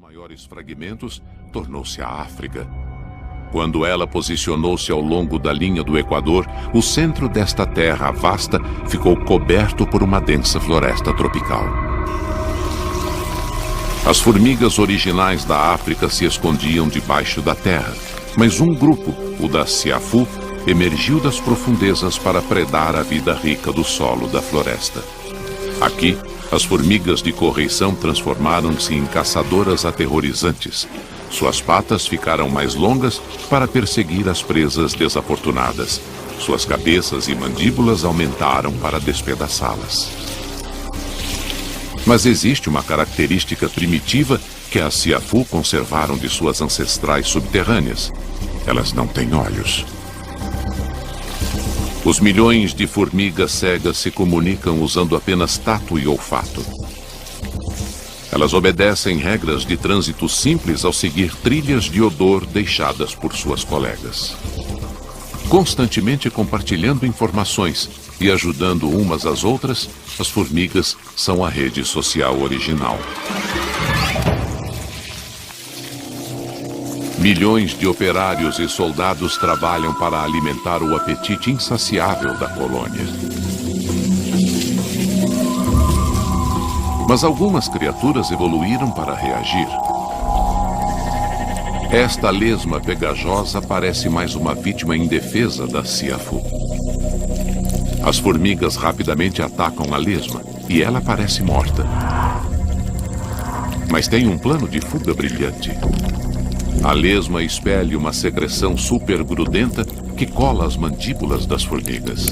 maiores fragmentos tornou-se a África. Quando ela posicionou-se ao longo da linha do Equador, o centro desta terra vasta ficou coberto por uma densa floresta tropical. As formigas originais da África se escondiam debaixo da terra, mas um grupo, o da Siafu, emergiu das profundezas para predar a vida rica do solo da floresta. Aqui, as formigas de correição transformaram-se em caçadoras aterrorizantes. Suas patas ficaram mais longas para perseguir as presas desafortunadas. Suas cabeças e mandíbulas aumentaram para despedaçá-las. Mas existe uma característica primitiva que as Siafu conservaram de suas ancestrais subterrâneas. Elas não têm olhos. Os milhões de formigas cegas se comunicam usando apenas tato e olfato. Elas obedecem regras de trânsito simples ao seguir trilhas de odor deixadas por suas colegas. Constantemente compartilhando informações e ajudando umas às outras, as formigas são a rede social original. Milhões de operários e soldados trabalham para alimentar o apetite insaciável da colônia. Mas algumas criaturas evoluíram para reagir. Esta lesma pegajosa parece mais uma vítima indefesa da Siafu. As formigas rapidamente atacam a lesma e ela parece morta. Mas tem um plano de fuga brilhante. A lesma expele uma secreção super grudenta que cola as mandíbulas das formigas.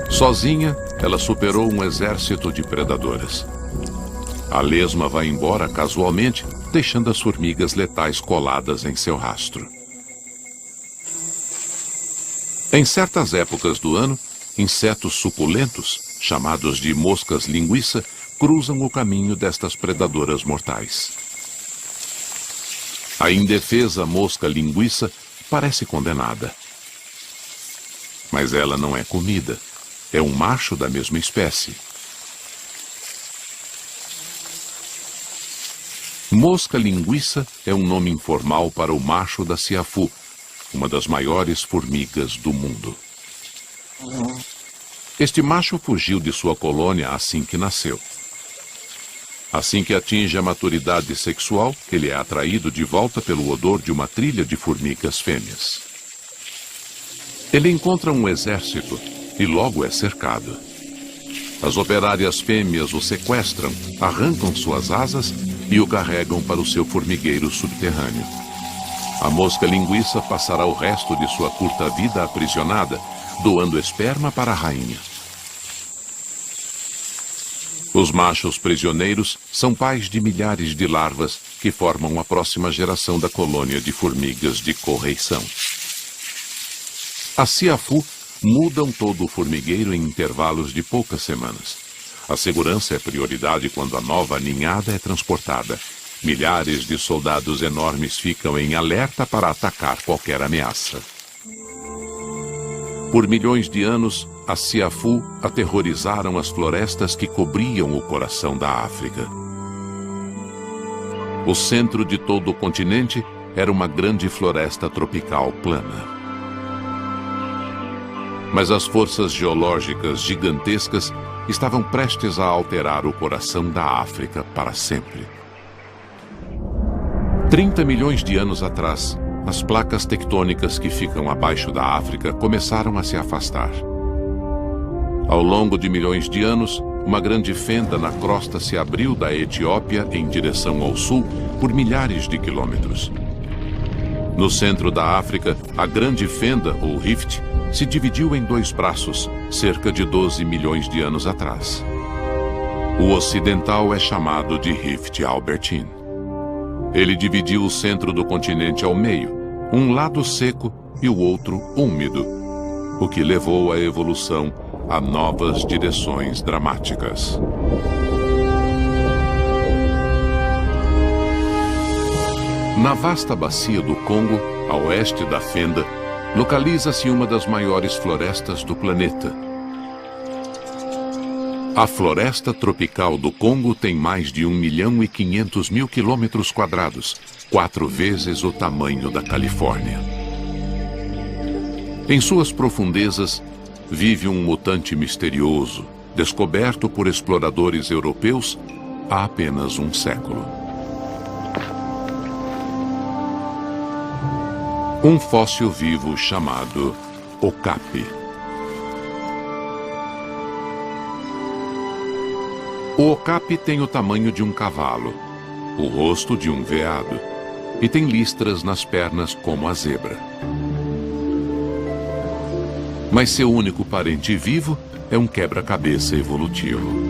Sozinha, ela superou um exército de predadoras. A lesma vai embora casualmente, deixando as formigas letais coladas em seu rastro. Em certas épocas do ano, insetos suculentos, chamados de moscas linguiça, cruzam o caminho destas predadoras mortais. A indefesa mosca linguiça parece condenada. Mas ela não é comida. É um macho da mesma espécie. Mosca linguiça é um nome informal para o macho da Siafu, uma das maiores formigas do mundo. Este macho fugiu de sua colônia assim que nasceu. Assim que atinge a maturidade sexual, ele é atraído de volta pelo odor de uma trilha de formigas fêmeas. Ele encontra um exército e logo é cercado. As operárias fêmeas o sequestram, arrancam suas asas e o carregam para o seu formigueiro subterrâneo. A mosca linguiça passará o resto de sua curta vida aprisionada, doando esperma para a rainha. Os machos prisioneiros são pais de milhares de larvas que formam a próxima geração da colônia de formigas de correição. As Siafu mudam todo o formigueiro em intervalos de poucas semanas. A segurança é prioridade quando a nova ninhada é transportada. Milhares de soldados enormes ficam em alerta para atacar qualquer ameaça. Por milhões de anos, as Siafu aterrorizaram as florestas que cobriam o coração da África. O centro de todo o continente era uma grande floresta tropical plana. Mas as forças geológicas gigantescas estavam prestes a alterar o coração da África para sempre. 30 milhões de anos atrás, as placas tectônicas que ficam abaixo da África começaram a se afastar. Ao longo de milhões de anos, uma grande fenda na crosta se abriu da Etiópia em direção ao sul por milhares de quilômetros. No centro da África, a grande fenda, ou rift, se dividiu em dois braços, cerca de 12 milhões de anos atrás. O ocidental é chamado de Rift Albertine. Ele dividiu o centro do continente ao meio, um lado seco e o outro úmido, o que levou a evolução a novas direções dramáticas. Na vasta bacia do Congo, a oeste da Fenda, localiza-se uma das maiores florestas do planeta. A floresta tropical do Congo tem mais de 1.500.000 quilômetros quadrados, 4 vezes o tamanho da Califórnia. Em suas profundezas, vive um mutante misterioso, descoberto por exploradores europeus há apenas um século. Um fóssil vivo chamado Okapi. O Okapi tem o tamanho de um cavalo, o rosto de um veado e tem listras nas pernas como a zebra. Mas seu único parente vivo é um quebra-cabeça evolutivo.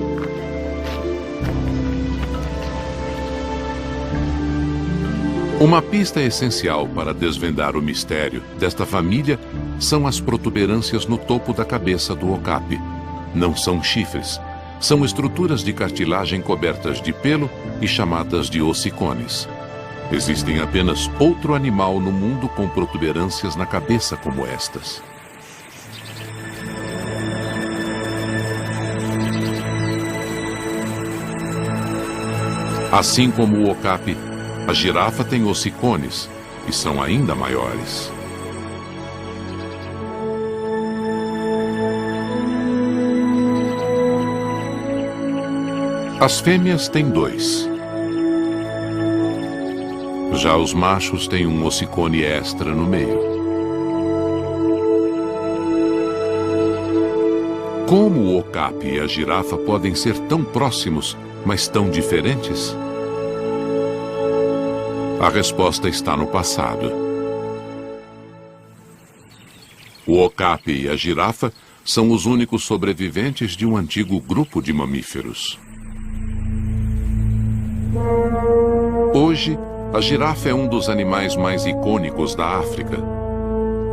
Uma pista essencial para desvendar o mistério desta família são as protuberâncias no topo da cabeça do Okapi. Não são chifres, são estruturas de cartilagem cobertas de pelo e chamadas de ossicones. Existem apenas outro animal no mundo com protuberâncias na cabeça como estas. Assim como o Okapi, a girafa tem ossicones, e são ainda maiores. As fêmeas têm 2. Já os machos têm um ossicone extra no meio. Como o Okapi e a girafa podem ser tão próximos, mas tão diferentes? A resposta está no passado. O Okapi e a girafa são os únicos sobreviventes de um antigo grupo de mamíferos. Hoje, a girafa é um dos animais mais icônicos da África.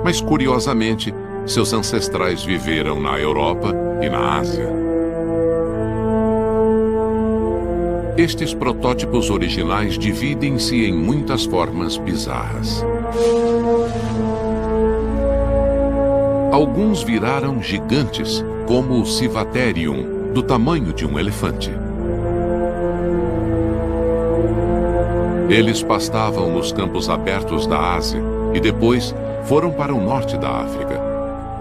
Mas, curiosamente, seus ancestrais viveram na Europa e na Ásia. Estes protótipos originais dividem-se em muitas formas bizarras. Alguns viraram gigantes, como o Civaterium, do tamanho de um elefante. Eles pastavam nos campos abertos da Ásia e depois foram para o norte da África.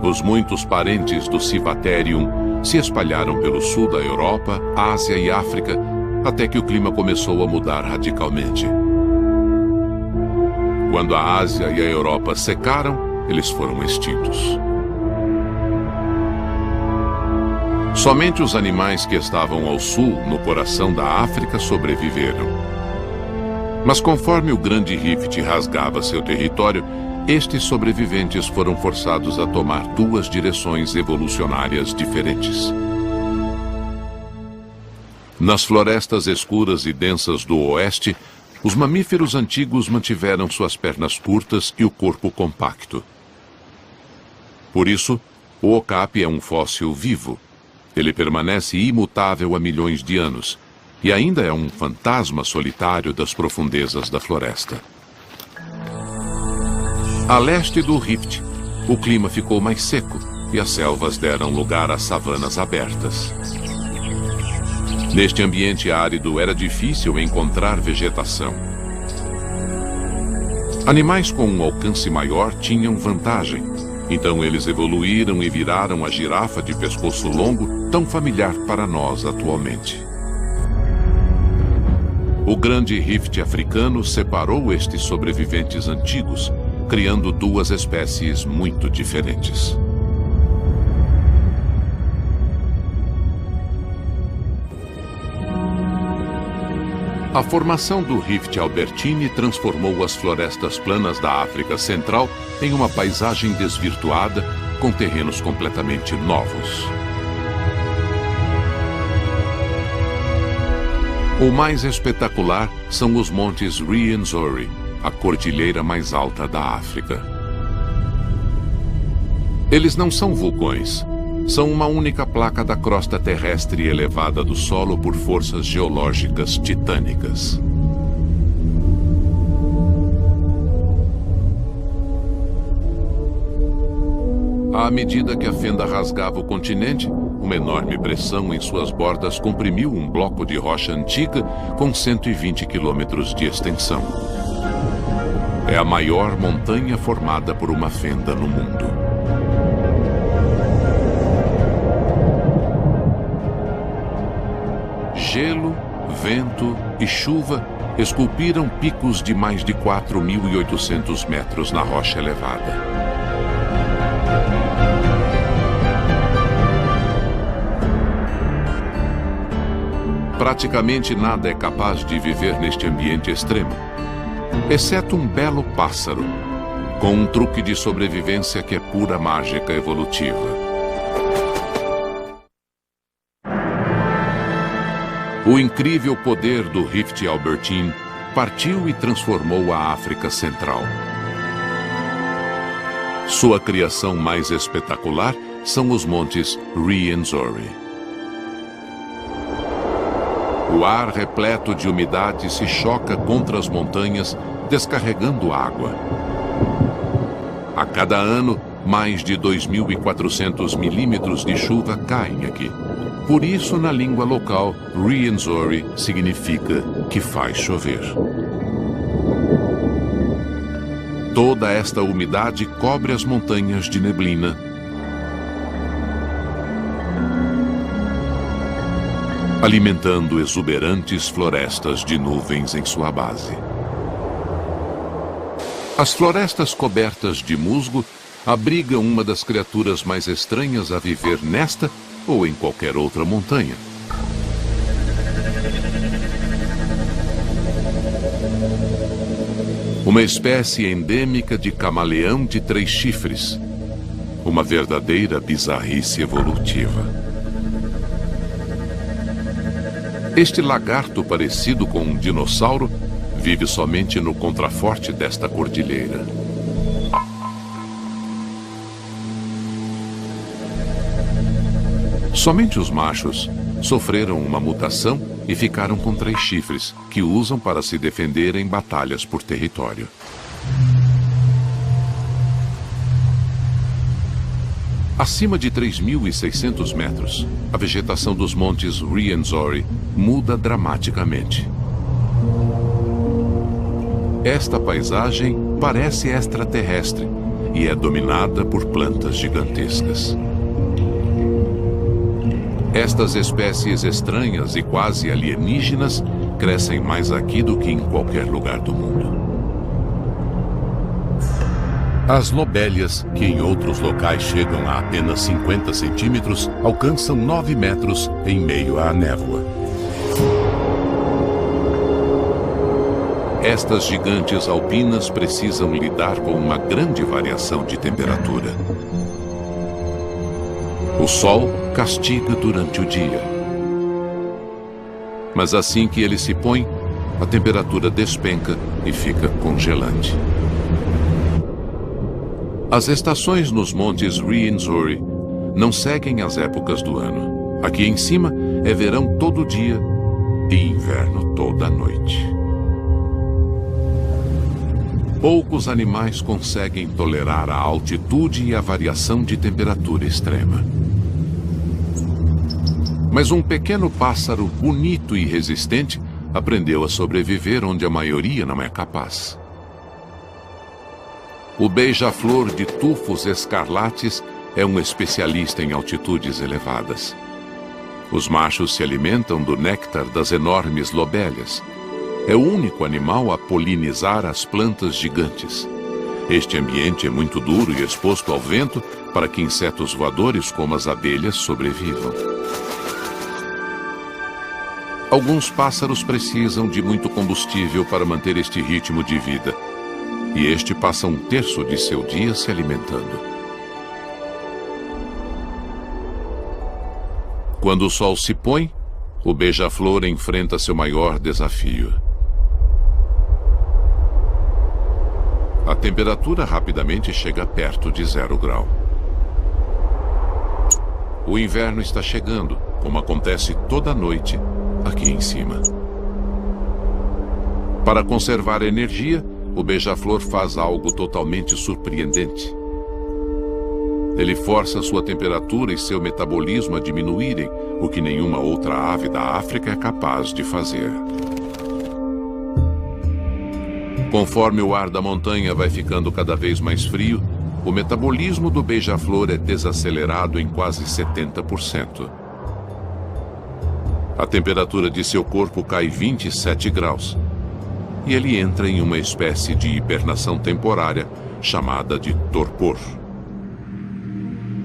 Os muitos parentes do Civaterium se espalharam pelo sul da Europa, Ásia e África, até que o clima começou a mudar radicalmente. Quando a Ásia e a Europa secaram, eles foram extintos. Somente os animais que estavam ao sul, no coração da África, sobreviveram. Mas conforme o grande rift rasgava seu território, estes sobreviventes foram forçados a tomar 2 direções evolucionárias diferentes. Nas florestas escuras e densas do oeste, os mamíferos antigos mantiveram suas pernas curtas e o corpo compacto. Por isso, o Okapi é um fóssil vivo. Ele permanece imutável há milhões de anos e ainda é um fantasma solitário das profundezas da floresta. A leste do Rift, o clima ficou mais seco e as selvas deram lugar a savanas abertas. Neste ambiente árido era difícil encontrar vegetação. Animais com um alcance maior tinham vantagem, então eles evoluíram e viraram a girafa de pescoço longo, tão familiar para nós atualmente. O grande rift africano separou estes sobreviventes antigos, criando 2 espécies muito diferentes. A formação do Rift Albertini transformou as florestas planas da África Central em uma paisagem desvirtuada, com terrenos completamente novos. O mais espetacular são os montes Rwenzori, a cordilheira mais alta da África. Eles não são vulcões. São uma única placa da crosta terrestre elevada do solo por forças geológicas titânicas. À medida que a fenda rasgava o continente, uma enorme pressão em suas bordas comprimiu um bloco de rocha antiga com 120 quilômetros de extensão. É a maior montanha formada por uma fenda no mundo. Gelo, vento e chuva esculpiram picos de mais de 4.800 metros na rocha elevada. Praticamente nada é capaz de viver neste ambiente extremo, exceto um belo pássaro, com um truque de sobrevivência que é pura mágica evolutiva. O incrível poder do Rift Albertine partiu e transformou a África Central. Sua criação mais espetacular são os montes Rwenzori. O ar repleto de umidade se choca contra as montanhas, descarregando água. A cada ano, mais de 2.400 milímetros de chuva caem aqui. Por isso, na língua local, Rwenzori significa que faz chover. Toda esta umidade cobre as montanhas de neblina, alimentando exuberantes florestas de nuvens em sua base. As florestas cobertas de musgo abrigam uma das criaturas mais estranhas a viver nesta ou em qualquer outra montanha. Uma espécie endêmica de camaleão de 3 chifres. Uma verdadeira bizarrice evolutiva. Este lagarto parecido com um dinossauro vive somente no contraforte desta cordilheira. Somente os machos sofreram uma mutação e ficaram com 3 chifres, que usam para se defender em batalhas por território. Acima de 3.600 metros, a vegetação dos montes Rwenzori muda dramaticamente. Esta paisagem parece extraterrestre e é dominada por plantas gigantescas. Estas espécies estranhas e quase alienígenas crescem mais aqui do que em qualquer lugar do mundo. As lobélias, que em outros locais chegam a apenas 50 centímetros, alcançam 9 metros em meio à névoa. Estas gigantes alpinas precisam lidar com uma grande variação de temperatura. O sol castiga durante o dia. Mas assim que ele se põe, a temperatura despenca e fica congelante. As estações nos montes Rwenzori não seguem as épocas do ano. Aqui em cima é verão todo dia e inverno toda noite. Poucos animais conseguem tolerar a altitude e a variação de temperatura extrema. Mas um pequeno pássaro bonito e resistente aprendeu a sobreviver onde a maioria não é capaz. O beija-flor de tufos escarlates é um especialista em altitudes elevadas. Os machos se alimentam do néctar das enormes lobélias. É o único animal a polinizar as plantas gigantes. Este ambiente é muito duro e exposto ao vento para que insetos voadores como as abelhas sobrevivam. Alguns pássaros precisam de muito combustível para manter este ritmo de vida. E este passa 1/3 de seu dia se alimentando. Quando o sol se põe, o beija-flor enfrenta seu maior desafio. A temperatura rapidamente chega perto de 0 grau. O inverno está chegando, como acontece toda noite aqui em cima. Para conservar energia, o beija-flor faz algo totalmente surpreendente. Ele força sua temperatura e seu metabolismo a diminuírem, o que nenhuma outra ave da África é capaz de fazer. Conforme o ar da montanha vai ficando cada vez mais frio, o metabolismo do beija-flor é desacelerado em quase 70%. A temperatura de seu corpo cai 27 graus. E ele entra em uma espécie de hibernação temporária chamada de torpor.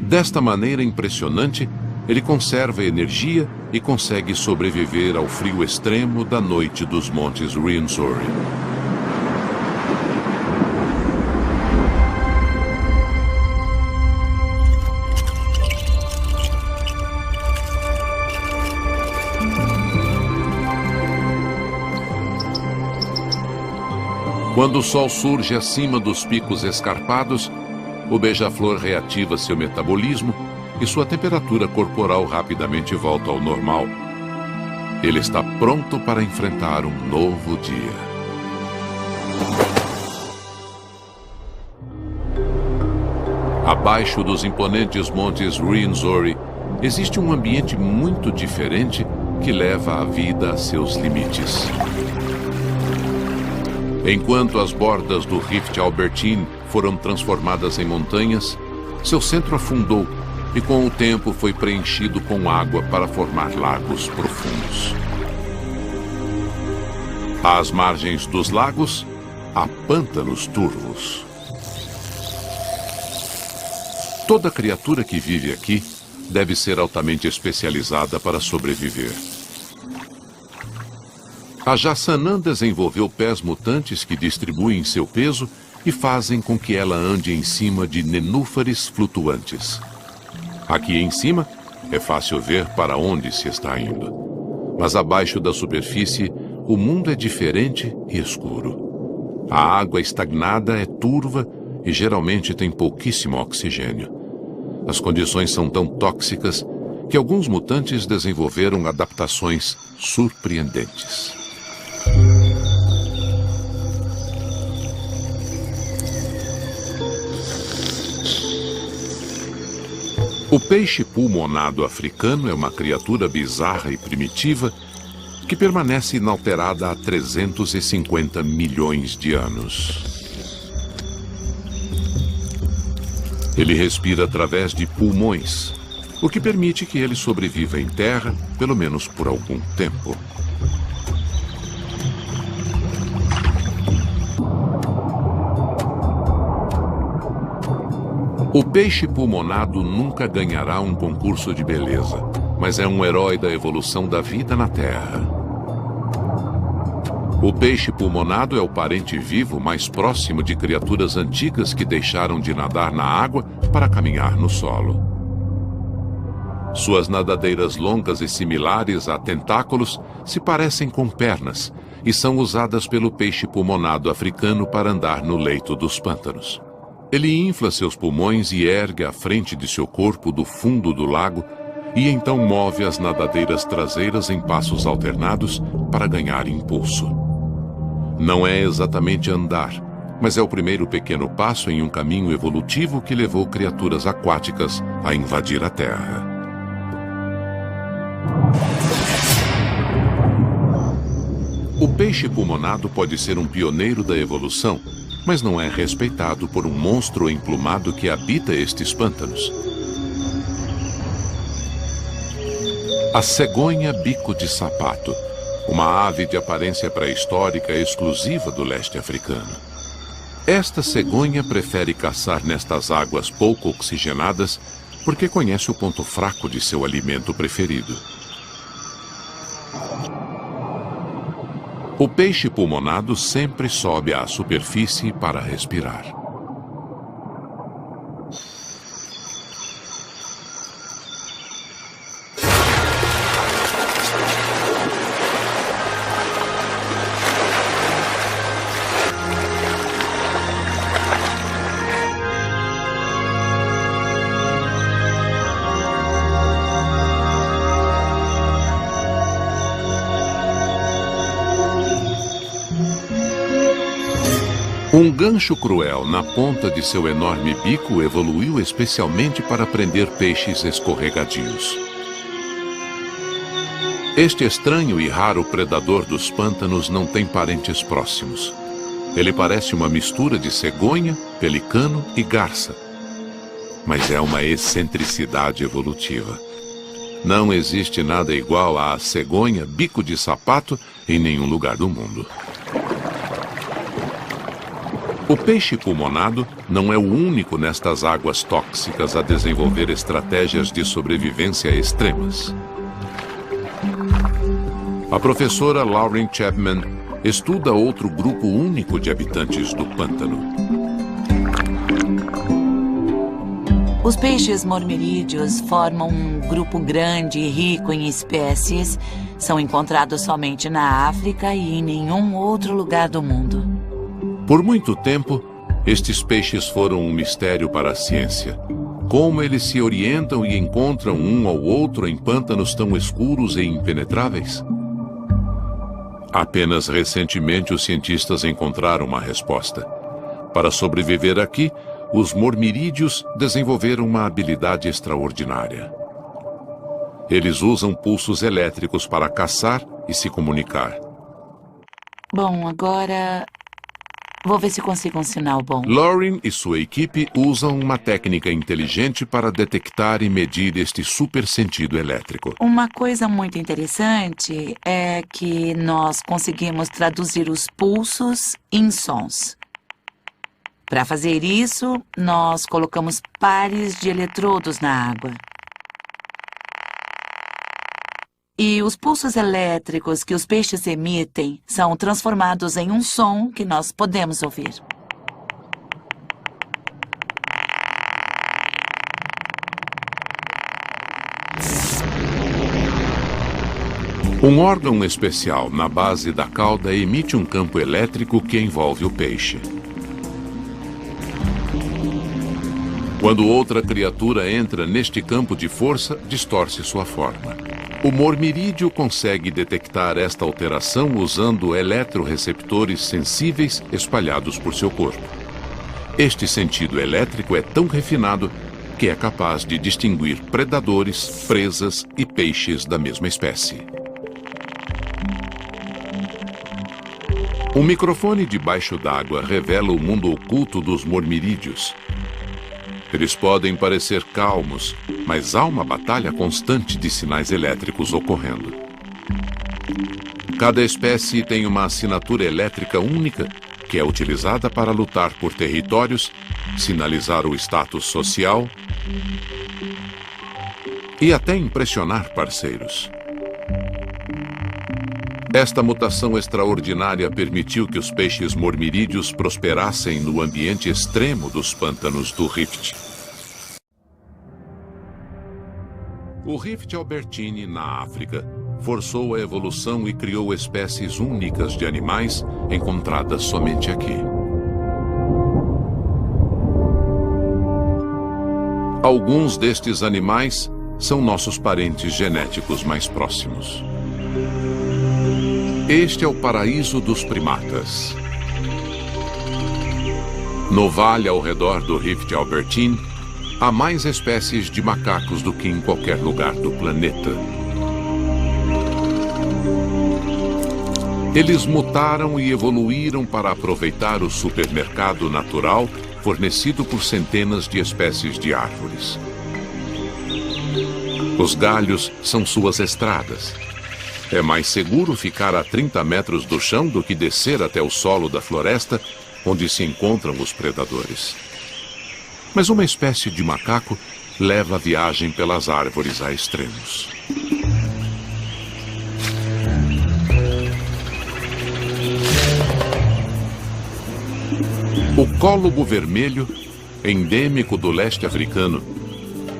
Desta maneira impressionante, ele conserva energia e consegue sobreviver ao frio extremo da noite dos montes Ruwenzori. Quando o sol surge acima dos picos escarpados, o beija-flor reativa seu metabolismo e sua temperatura corporal rapidamente volta ao normal. Ele está pronto para enfrentar um novo dia. Abaixo dos imponentes montes Ruwenzori, existe um ambiente muito diferente que leva a vida a seus limites. Enquanto as bordas do Rift Albertine foram transformadas em montanhas, seu centro afundou e com o tempo foi preenchido com água para formar lagos profundos. Às margens dos lagos, há pântanos turvos. Toda criatura que vive aqui deve ser altamente especializada para sobreviver. A Jassanã desenvolveu pés mutantes que distribuem seu peso e fazem com que ela ande em cima de nenúfares flutuantes. Aqui em cima, é fácil ver para onde se está indo. Mas abaixo da superfície, o mundo é diferente e escuro. A água estagnada é turva e geralmente tem pouquíssimo oxigênio. As condições são tão tóxicas que alguns mutantes desenvolveram adaptações surpreendentes. O peixe pulmonado africano é uma criatura bizarra e primitiva que permanece inalterada há 350 milhões de anos. Ele respira através de pulmões, o que permite que ele sobreviva em terra, pelo menos por algum tempo. O peixe pulmonado nunca ganhará um concurso de beleza, mas é um herói da evolução da vida na Terra. O peixe pulmonado é o parente vivo mais próximo de criaturas antigas que deixaram de nadar na água para caminhar no solo. Suas nadadeiras longas e similares a tentáculos se parecem com pernas e são usadas pelo peixe pulmonado africano para andar no leito dos pântanos. Ele infla seus pulmões e ergue a frente de seu corpo do fundo do lago e então move as nadadeiras traseiras em passos alternados para ganhar impulso. Não é exatamente andar, mas é o primeiro pequeno passo em um caminho evolutivo que levou criaturas aquáticas a invadir a Terra. O peixe pulmonado pode ser um pioneiro da evolução, mas não é respeitado por um monstro emplumado que habita estes pântanos. A cegonha bico de sapato, uma ave de aparência pré-histórica exclusiva do leste africano. Esta cegonha prefere caçar nestas águas pouco oxigenadas porque conhece o ponto fraco de seu alimento preferido. O peixe pulmonado sempre sobe à superfície para respirar. Um gancho cruel na ponta de seu enorme bico evoluiu especialmente para prender peixes escorregadios. Este estranho e raro predador dos pântanos não tem parentes próximos. Ele parece uma mistura de cegonha, pelicano e garça. Mas é uma excentricidade evolutiva. Não existe nada igual à cegonha bico de sapato em nenhum lugar do mundo. O peixe pulmonado não é o único nestas águas tóxicas a desenvolver estratégias de sobrevivência extremas. A professora Lauren Chapman estuda outro grupo único de habitantes do pântano. Os peixes mormirídeos formam um grupo grande e rico em espécies. São encontrados somente na África e em nenhum outro lugar do mundo. Por muito tempo, estes peixes foram um mistério para a ciência. Como eles se orientam e encontram um ao outro em pântanos tão escuros e impenetráveis? Apenas recentemente os cientistas encontraram uma resposta. Para sobreviver aqui, os mormirídeos desenvolveram uma habilidade extraordinária. Eles usam pulsos elétricos para caçar e se comunicar. Bom, agora vou ver se consigo um sinal bom. Lauren e sua equipe usam uma técnica inteligente para detectar e medir este super sentido elétrico. Uma coisa muito interessante é que nós conseguimos traduzir os pulsos em sons. Para fazer isso, nós colocamos pares de eletrodos na água. E os pulsos elétricos que os peixes emitem são transformados em um som que nós podemos ouvir. Um órgão especial na base da cauda emite um campo elétrico que envolve o peixe. Quando outra criatura entra neste campo de força, distorce sua forma. O mormirídeo consegue detectar esta alteração usando eletroreceptores sensíveis espalhados por seu corpo. Este sentido elétrico é tão refinado que é capaz de distinguir predadores, presas e peixes da mesma espécie. Um microfone debaixo d'água revela o mundo oculto dos mormirídeos. Eles podem parecer calmos, mas há uma batalha constante de sinais elétricos ocorrendo. Cada espécie tem uma assinatura elétrica única que é utilizada para lutar por territórios, sinalizar o status social e até impressionar parceiros. Esta mutação extraordinária permitiu que os peixes mormirídeos prosperassem no ambiente extremo dos pântanos do Rift. O Rift Albertine, na África, forçou a evolução e criou espécies únicas de animais encontradas somente aqui. Alguns destes animais são nossos parentes genéticos mais próximos. Este é o paraíso dos primatas. No vale ao redor do Rift Albertine, há mais espécies de macacos do que em qualquer lugar do planeta. Eles mutaram e evoluíram para aproveitar o supermercado natural fornecido por centenas de espécies de árvores. Os galhos são suas estradas. É mais seguro ficar a 30 metros do chão do que descer até o solo da floresta, onde se encontram os predadores. Mas uma espécie de macaco leva a viagem pelas árvores a extremos. O cólobo vermelho, endêmico do leste africano,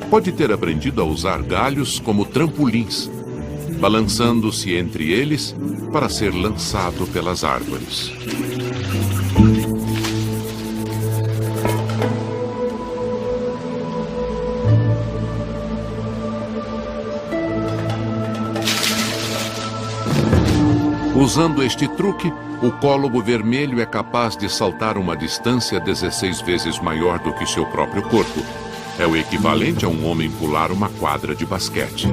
pode ter aprendido a usar galhos como trampolins, balançando-se entre eles para ser lançado pelas árvores. Usando este truque, o cólobo vermelho é capaz de saltar uma distância 16 vezes maior do que seu próprio corpo. É o equivalente a um homem pular uma quadra de basquete.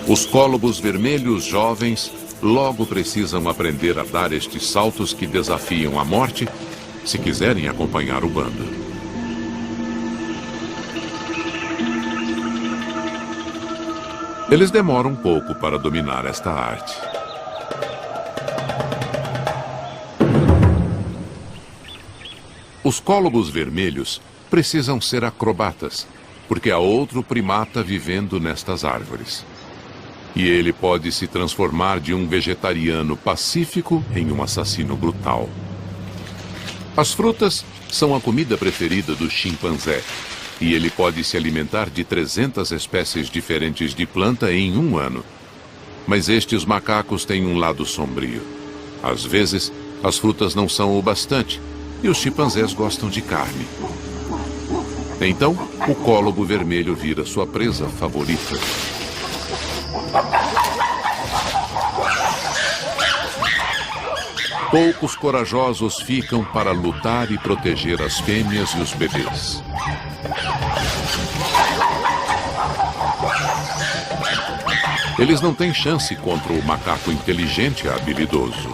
Os cólobos vermelhos jovens logo precisam aprender a dar estes saltos que desafiam a morte se quiserem acompanhar o bando. Eles demoram um pouco para dominar esta arte. Os cólobos vermelhos precisam ser acrobatas, porque há outro primata vivendo nestas árvores. E ele pode se transformar de um vegetariano pacífico em um assassino brutal. As frutas são a comida preferida do chimpanzé, e ele pode se alimentar de 300 espécies diferentes de planta em um ano. Mas estes macacos têm um lado sombrio. Às vezes, as frutas não são o bastante, e os chimpanzés gostam de carne. Então, o cólobo vermelho vira sua presa favorita. Poucos corajosos ficam para lutar e proteger as fêmeas e os bebês. Eles não têm chance contra o macaco inteligente e habilidoso.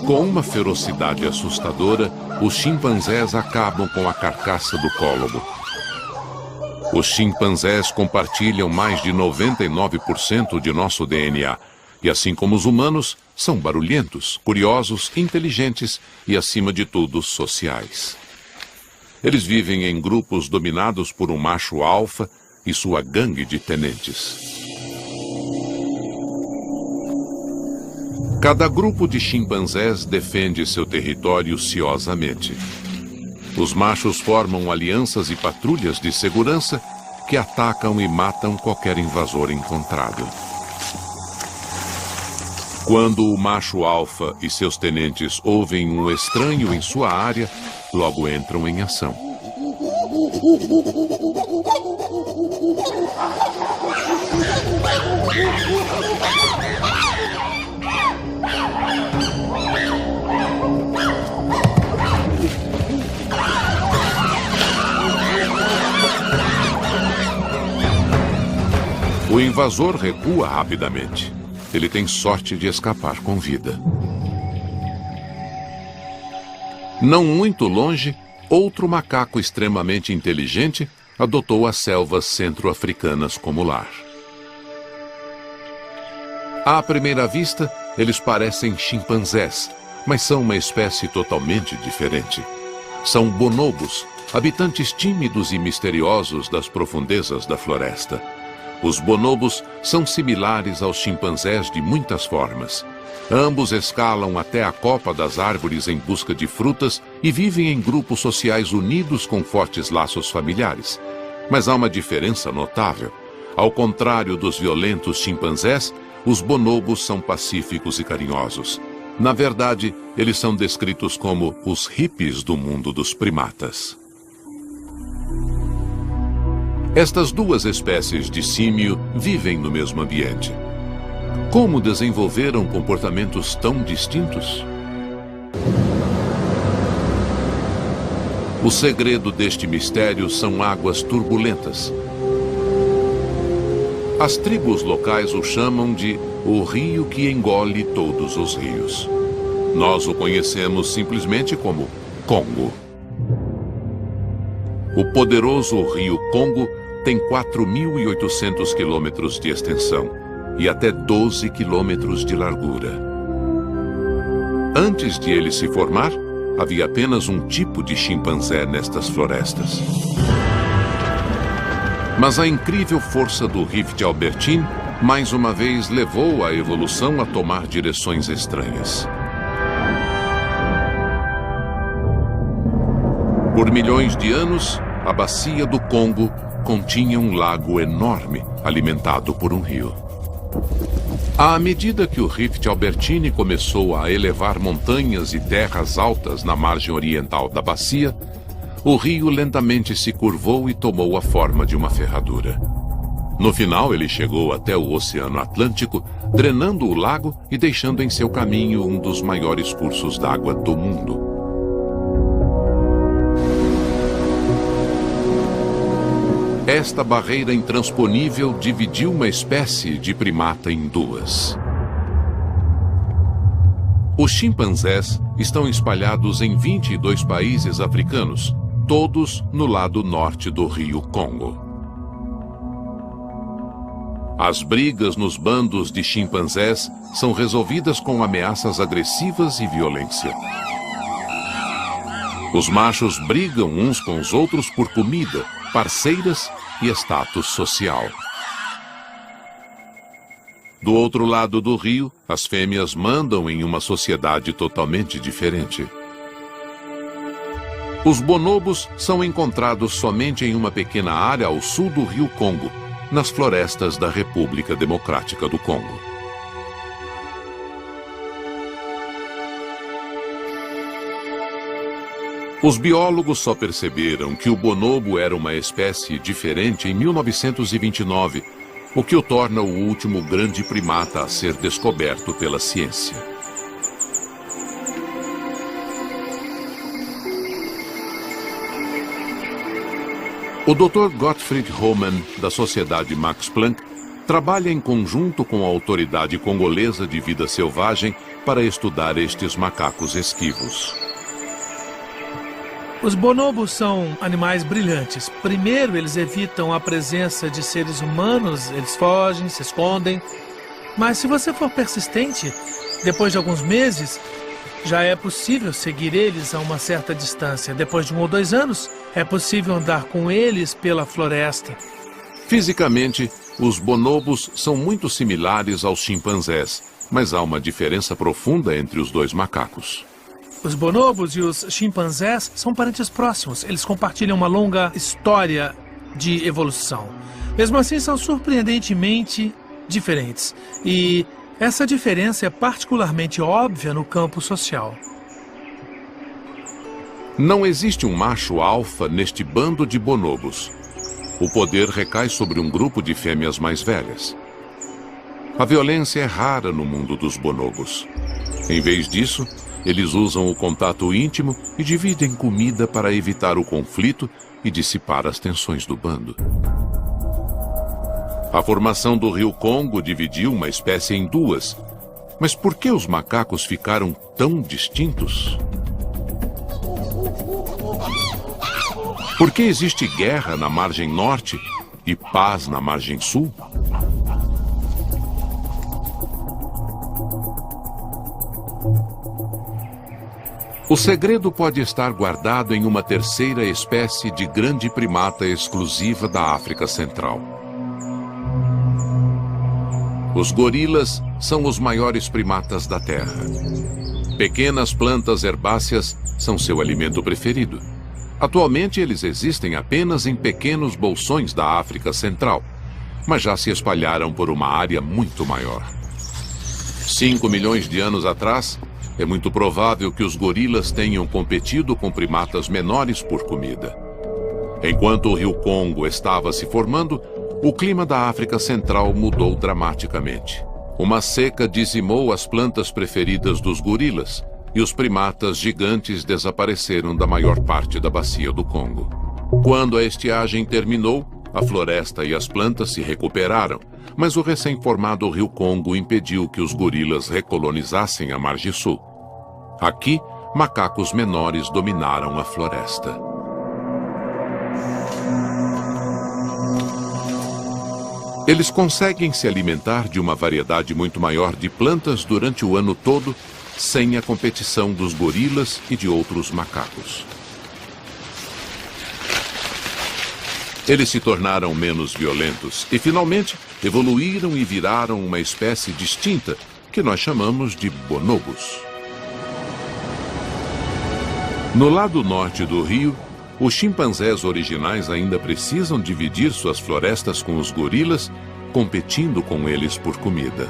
Com uma ferocidade assustadora, os chimpanzés acabam com a carcaça do cólobo. Os chimpanzés compartilham mais de 99% de nosso DNA. E assim como os humanos, são barulhentos, curiosos, inteligentes e, acima de tudo, sociais. Eles vivem em grupos dominados por um macho alfa e sua gangue de tenentes. Cada grupo de chimpanzés defende seu território ciosamente. Os machos formam alianças e patrulhas de segurança que atacam e matam qualquer invasor encontrado. Quando o macho alfa e seus tenentes ouvem um estranho em sua área, logo entram em ação. O invasor recua rapidamente. Ele tem sorte de escapar com vida. Não muito longe, outro macaco extremamente inteligente adotou as selvas centro-africanas como lar. À primeira vista, eles parecem chimpanzés, mas são uma espécie totalmente diferente. São bonobos, habitantes tímidos e misteriosos das profundezas da floresta. Os bonobos são similares aos chimpanzés de muitas formas. Ambos escalam até a copa das árvores em busca de frutas e vivem em grupos sociais unidos com fortes laços familiares. Mas há uma diferença notável. Ao contrário dos violentos chimpanzés, os bonobos são pacíficos e carinhosos. Na verdade, eles são descritos como os hippies do mundo dos primatas. Estas duas espécies de símio vivem no mesmo ambiente. Como desenvolveram comportamentos tão distintos? O segredo deste mistério são águas turbulentas. As tribos locais o chamam de o rio que engole todos os rios. Nós o conhecemos simplesmente como Congo. O poderoso rio Congo tem 4.800 quilômetros de extensão e até 12 quilômetros de largura. Antes de ele se formar, havia apenas um tipo de chimpanzé nestas florestas. Mas a incrível força do Rift Albertine, mais uma vez, levou a evolução a tomar direções estranhas. Por milhões de anos, a bacia do Congo continha um lago enorme, alimentado por um rio. À medida que o Rift Albertini começou a elevar montanhas e terras altas na margem oriental da bacia, o rio lentamente se curvou e tomou a forma de uma ferradura. No final, ele chegou até o Oceano Atlântico, drenando o lago e deixando em seu caminho um dos maiores cursos d'água do mundo. Esta barreira intransponível dividiu uma espécie de primata em duas. Os chimpanzés estão espalhados em 22 países africanos, todos no lado norte do rio Congo. As brigas nos bandos de chimpanzés são resolvidas com ameaças agressivas e violência. Os machos brigam uns com os outros por comida, parceiras e status social. Do outro lado do rio, as fêmeas mandam em uma sociedade totalmente diferente. Os bonobos são encontrados somente em uma pequena área ao sul do rio Congo, nas florestas da República Democrática do Congo. Os biólogos só perceberam que o bonobo era uma espécie diferente em 1929, o que o torna o último grande primata a ser descoberto pela ciência. O Dr. Gottfried Hohmann, da Sociedade Max Planck, trabalha em conjunto com a Autoridade Congolesa de Vida Selvagem para estudar estes macacos esquivos. Os bonobos são animais brilhantes. Primeiro, eles evitam a presença de seres humanos, eles fogem, se escondem. Mas se você for persistente, depois de alguns meses, já é possível seguir eles a uma certa distância. Depois de 1 ou 2 anos, é possível andar com eles pela floresta. Fisicamente, os bonobos são muito similares aos chimpanzés, mas há uma diferença profunda entre os dois macacos. Os bonobos e os chimpanzés são parentes próximos. Eles compartilham uma longa história de evolução. Mesmo assim, são surpreendentemente diferentes. E essa diferença é particularmente óbvia no campo social. Não existe um macho alfa neste bando de bonobos. O poder recai sobre um grupo de fêmeas mais velhas. A violência é rara no mundo dos bonobos. Em vez disso, eles usam o contato íntimo e dividem comida para evitar o conflito e dissipar as tensões do bando. A formação do rio Congo dividiu uma espécie em duas. Mas por que os macacos ficaram tão distintos? Por que existe guerra na margem norte e paz na margem sul? O segredo pode estar guardado em uma terceira espécie de grande primata exclusiva da África Central. Os gorilas são os maiores primatas da Terra. Pequenas plantas herbáceas são seu alimento preferido. Atualmente, eles existem apenas em pequenos bolsões da África Central, mas já se espalharam por uma área muito maior. 5 milhões de anos atrás, é muito provável que os gorilas tenham competido com primatas menores por comida. Enquanto o rio Congo estava se formando, o clima da África Central mudou dramaticamente. Uma seca dizimou as plantas preferidas dos gorilas e os primatas gigantes desapareceram da maior parte da bacia do Congo. Quando a estiagem terminou, a floresta e as plantas se recuperaram, mas o recém-formado rio Congo impediu que os gorilas recolonizassem a margem sul. Aqui, macacos menores dominaram a floresta. Eles conseguem se alimentar de uma variedade muito maior de plantas durante o ano todo, sem a competição dos gorilas e de outros macacos. Eles se tornaram menos violentos e, finalmente, evoluíram e viraram uma espécie distinta, que nós chamamos de bonobos. No lado norte do rio, os chimpanzés originais ainda precisam dividir suas florestas com os gorilas competindo com eles por comida.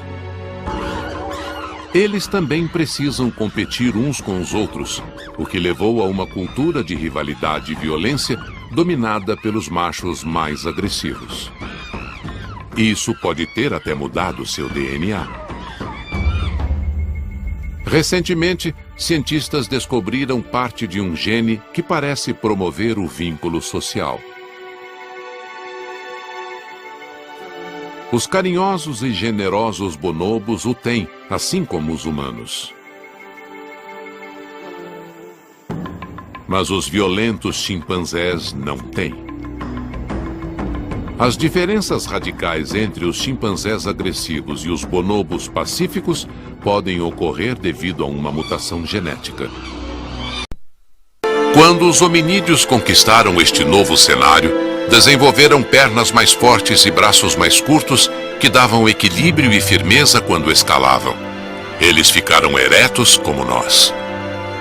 Eles também precisam competir uns com os outros, o que levou a uma cultura de rivalidade e violência dominada pelos machos mais agressivos. Isso pode ter até mudado seu DNA. Recentemente, cientistas descobriram parte de um gene que parece promover o vínculo social. Os carinhosos e generosos bonobos o têm, assim como os humanos. Mas os violentos chimpanzés não têm. As diferenças radicais entre os chimpanzés agressivos e os bonobos pacíficos podem ocorrer devido a uma mutação genética. Quando os hominídeos conquistaram este novo cenário, desenvolveram pernas mais fortes e braços mais curtos que davam equilíbrio e firmeza quando escalavam. Eles ficaram eretos como nós.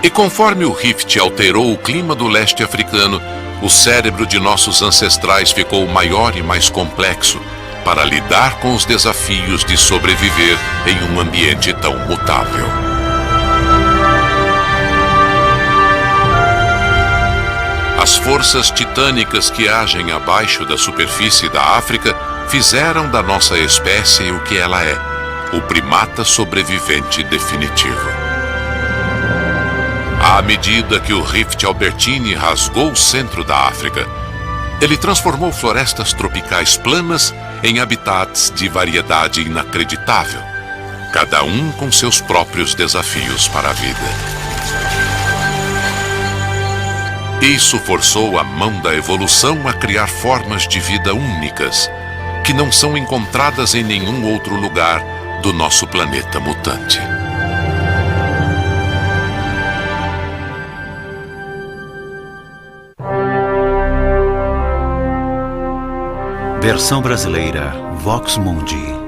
E conforme o Rift alterou o clima do leste africano, o cérebro de nossos ancestrais ficou maior e mais complexo para lidar com os desafios de sobreviver em um ambiente tão mutável. As forças titânicas que agem abaixo da superfície da África fizeram da nossa espécie o que ela é, o primata sobrevivente definitivo. À medida que o Rift Albertini rasgou o centro da África, ele transformou florestas tropicais planas em habitats de variedade inacreditável, cada um com seus próprios desafios para a vida. Isso forçou a mão da evolução a criar formas de vida únicas, que não são encontradas em nenhum outro lugar do nosso planeta mutante. Versão brasileira, Vox Mundi.